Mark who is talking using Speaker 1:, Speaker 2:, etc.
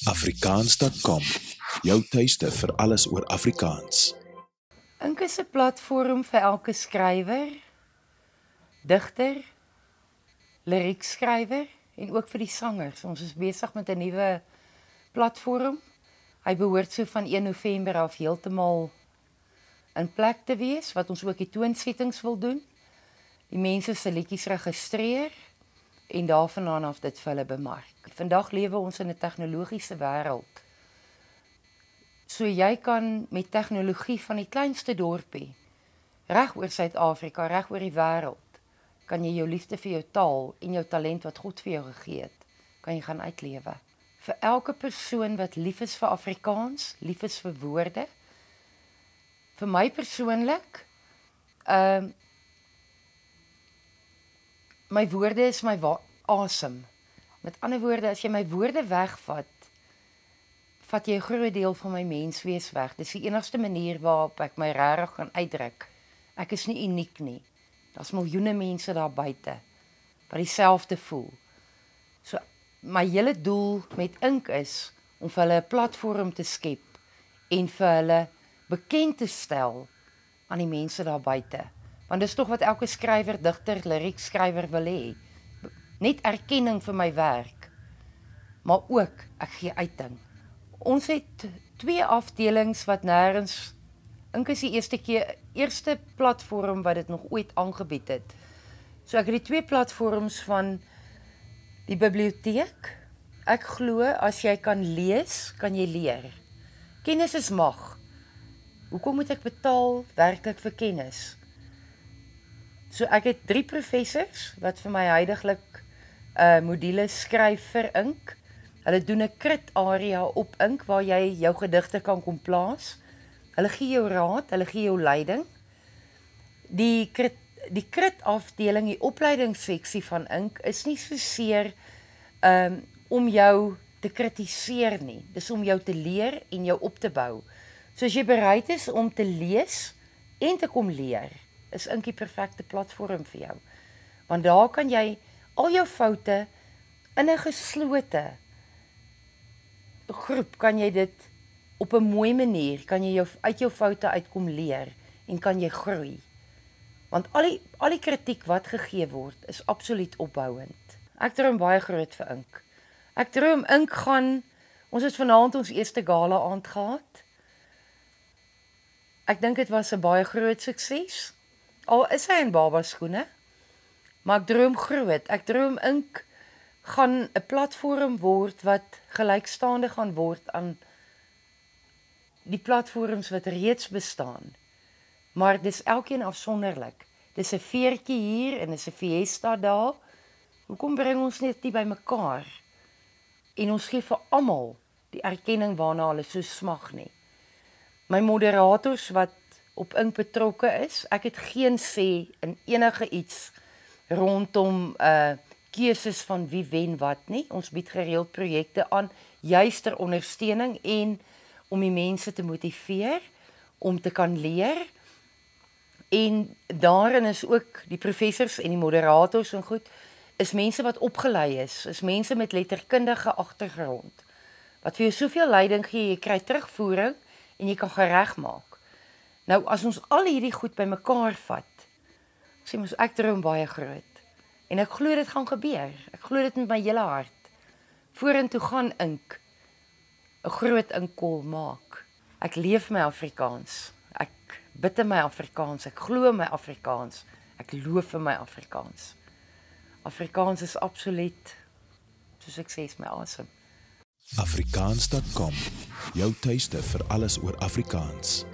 Speaker 1: Afrikaans.com, jou tuiste vir alles oor Afrikaans.
Speaker 2: Ink is 'n platform vir elke skrywer, digter, liriekskrywer en ook vir die sangers. Ons is besig met 'n nuwe platform. Hy behoort so van 1 November af heeltemal in plek te wees, wat ons ook die toonsettings wil doen. Die mense se liedjies registreer en daarvandaan af dit vir hulle bemark. Vandag lewe ons in 'n tegnologiese wêreld. So jy kan met tegnologie van die kleinste dorpie, reg oor Suid-Afrika, reg oor die wêreld, kan jy jou liefde vir jou taal en jou talent wat God vir jou gegee het, kan jy gaan uitlewe. Vir elke persoon wat lief is vir Afrikaans, lief is vir woorde. Vir my persoonlik, my woorde is my asem. Met ander woorde, as jy my woorde wegvat, vat jy 'n groot deel van my menswees weg. Dis die enigste manier waarop ek my regtig kan uitdruk. Ek is nie uniek nie. Daar's miljoene mense daar buite wat dieselfde voel. So my hele doel met Ink is om vir hulle 'n platform te skep en vir hulle bekend te stel aan die mense daar buite. Want dis tog wat elke skrywer, digter, liriekskrywer wil hê. Net erkenning vir my werk, maar ook ek gee uiting. Ons het 2 afdelings wat nêrens, Ink is die eerste platform wat dit nog ooit aangebied het. So ek het die 2 platforms van die biblioteek. Ek glo as jy kan lees, kan jy leer. Kennis is mag. Hoekom moet ek betaal werklik vir kennis? So ek het 3 professors wat vir my huidiglik modules skryf vir Ink. Hulle doen 'n krit area op Ink waar jy jou gedigte kan kom plaas. Hulle gee jou raad, hulle gee jou leiding. Die krit afdeling, die opleidingsseksie van Ink is nie so seer om jou te kritiseer nie. Dis om jou te leer en jou op te bou. So as jy bereid is om te lees en te kom leer, is Ink die perfekte platform vir jou. Want daar kan jy al jou foute in 'n geslote groep, kan jy dit op 'n mooi manier, kan jy uit jou foute uitkom leer en kan jy groei. Want al die kritiek wat gegee word is absoluut opbouend. Ek droom baie groot vir Ink. Ek droom Ink ons het vanaand ons eerste gala aand gehad. Ek dink dit was 'n baie groot sukses. Al is hy in baba skoene, maar ek droom groot. Ek droom Ink gaan 'n platform word wat gelykstaande gaan word aan die platforms wat reeds bestaan. Maar dis elkeen afsonderlik. Dis 'n veertjie hier en dis 'n fiesta daar. Hoekom bring ons net nie by mekaar? En ons gee vir almal die erkenning waarna hulle so smag nie. My moderators wat op Ink betrokke is, ek het geen sê in enige iets rondom keuses van wie wen wat nie. Ons bied gereeld projekte aan, juis ter ondersteuning en om die mense te motiveer om te kan leer. En daarin is ook die professors en die moderators en goed, is mense wat opgelei is mense met letterkundige agtergrond, wat vir jou soveel leiding gee, jy kry terugvoering en jy kan geregmaak. Nou, as ons al hierdie goed by mekaar vat, sê ons ek droom baie groot. En ek glo dit gaan gebeur. Ek glo dit met my hele hart. Vorentoe gaan Ink 'n groot inkol maak. Ek leef my Afrikaans. Ek bid in my Afrikaans. Ek glo in my Afrikaans. Ek loof in my Afrikaans. Afrikaans is absoluut, soos ek sê, is my asem.
Speaker 1: Afrikaans.com, jou tuiste vir alles oor Afrikaans.